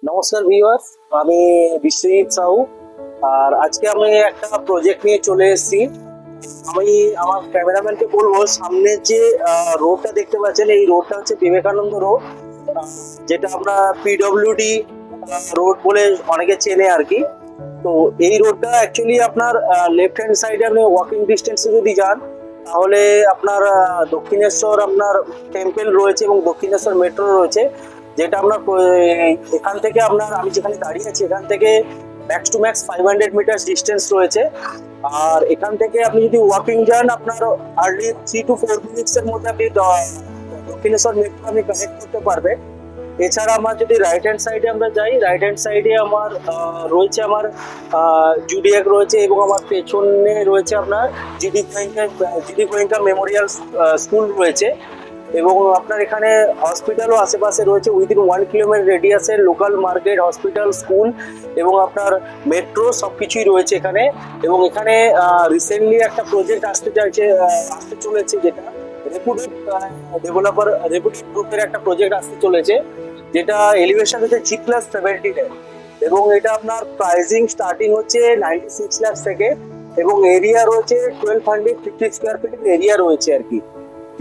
নমস্কার ভিউয়ার্স, আমি বিশ্বজিৎ সাহু। আর আজকে আমি একটা প্রজেক্ট নিয়ে চলে এসেছি। আমি আমার ক্যামেরাম্যানকে বলবো, সামনে যে রোডটা দেখতে পাচ্ছেন, এই রোডটা হচ্ছে বিবেকানন্দ রোড, যেটা আমরা পিডব্লিউডি রোড বলে অনেকে চেনে আর কি। তো এই রোডটা অ্যাকচুয়ালি আপনার লেফট হ্যান্ড সাইডে আপনি ওয়াকিং ডিস্টেন্সে যদি যান, তাহলে আপনার দক্ষিণেশ্বর আপনার টেম্পল রয়েছে এবং দক্ষিণেশ্বর মেট্রো রয়েছে, যেটা আপনার এখান থেকে আপনার, আমি যেখানে দাঁড়িয়ে আছি এখান থেকে max to max 500 metre distance রয়েছে। আর এখান থেকে আপনি যদি ওয়াকিং যান, আপনার হার্ডলি 3 to 4 মিনিটস এর মধ্যে আপনি দক্ষিণেশ্বর মেট্রো আপনি কানেক্ট করতে পারবে। এছাড়া আমার যদি রাইট হ্যান্ড সাইডে আমরা যাই, রাইট হ্যান্ড সাইডে আমার রয়েছে আমার জুডিয়াক রয়েছে, এবং আমার পেছনে রয়েছে আপনার জিডি গোয়েঙ্কা মেমোরিয়াল স্কুল রয়েছে। এবং আপনার এখানে হসপিটালও আশেপাশে রয়েছে, উইদিন 1 কিলোমিটার রেডিয়াসে লোকাল মার্কেট, হসপিটাল, স্কুল এবং আপনার মেট্রো সবকিছুই রয়েছে এখানে। এবং এখানে রিসেন্টলি একটা প্রজেক্ট আসতে চলেছে, যেটা রেপুটেড রেপুটেড গ্রুপের একটা প্রজেক্ট আসতে চলেছে, যেটা এলিভেশন হচ্ছে G+17, এবং এটা আপনার প্রাইসিং স্টার্টিং হচ্ছে 96 লাখ থেকে, এবং এরিয়া রয়েছে 1250 স্কোয়ার ফিট এরিয়া রয়েছে আর কি।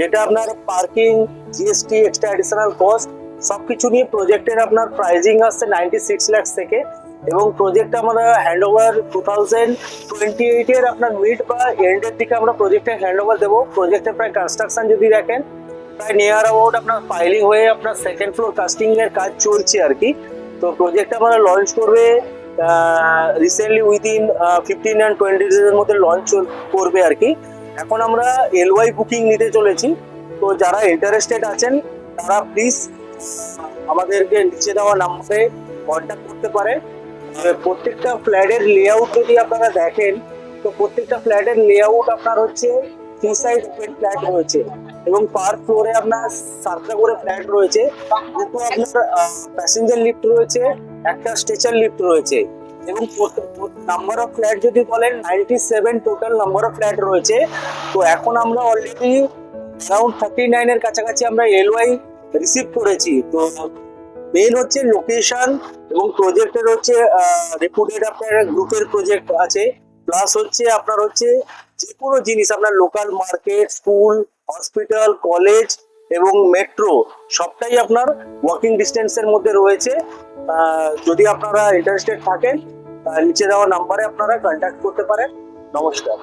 যেটা আপনার parking, GST, extra additional cost সবকিছু নিয়ে প্রজেক্টের আপনার প্রাইসিং আসছে 96 লাখ থেকে। এবং প্রজেক্ট আমরা হ্যান্ড ওভার 2028 আপনার মিড বা এন্ডের দিকে আমরা প্রজেক্টের হ্যান্ড ওভার দেবো। প্রজেক্টের প্রায় কনস্ট্রাকশন যদি দেখেন, প্রায় নিয়ার অ্যাবাউট আপনার ফাইলিং হয়ে আপনার সেকেন্ড ফ্লোর কাস্টিং এর কাজ চলছে আর কি। তো প্রজেক্ট আমরা লঞ্চ করবে রিসেন্টলি, উইদিন 15 and 20 ডেজের মধ্যে লঞ্চ করবে আর কি। এখন আমরা এলওয়াই বুকিং নিতে চলেছি। তো যারা ইন্টারেস্টেড আছেন, তারা প্লিজ আমাদেরকে নিচে দেওয়া নাম্বারে কন্ট্যাক্ট করতে পারে। প্রত্যেকটা ফ্ল্যাটের লেআউট যদি আপনারা দেখেন, তো প্রত্যেকটা ফ্ল্যাটের লেআউট আপনার হচ্ছে 3 সাইড ওপেন ফ্ল্যাট রয়েছে, এবং পার ফ্লোরে আপনার 7টা করে ফ্ল্যাট রয়েছে। দুটো আপনার প্যাসেঞ্জার লিফট রয়েছে, একটা স্ট্রেচার লিফট রয়েছে। এবং নাম্বার অফ ফ্ল্যাট যদি বলেন, 97 টোটাল নাম্বার অফ ফ্ল্যাট রয়েছে। তো এখন আমরা অলরেডি অ্যারাউন্ড 39 এর কাছাকাছি আমরা এলওয়াই রিসিভ করেছি। তো মেন হচ্ছে লোকেশন, এবং প্রজেক্টের হচ্ছে রেপুটেড আপনার গ্রুপের প্রজেক্ট আছে, প্লাস হচ্ছে আপনার হচ্ছে যে কোনো জিনিস আপনার local market, school, hospital, college এবং মেট্রো সবটাই আপনার ওয়াকিং ডিস্টেন্সের মধ্যে রয়েছে। যদি আপনারা ইন্টারেস্টেড থাকেন, নিচে দেওয়া নাম্বারে আপনারা কন্ট্যাক্ট করতে পারেন। নমস্কার।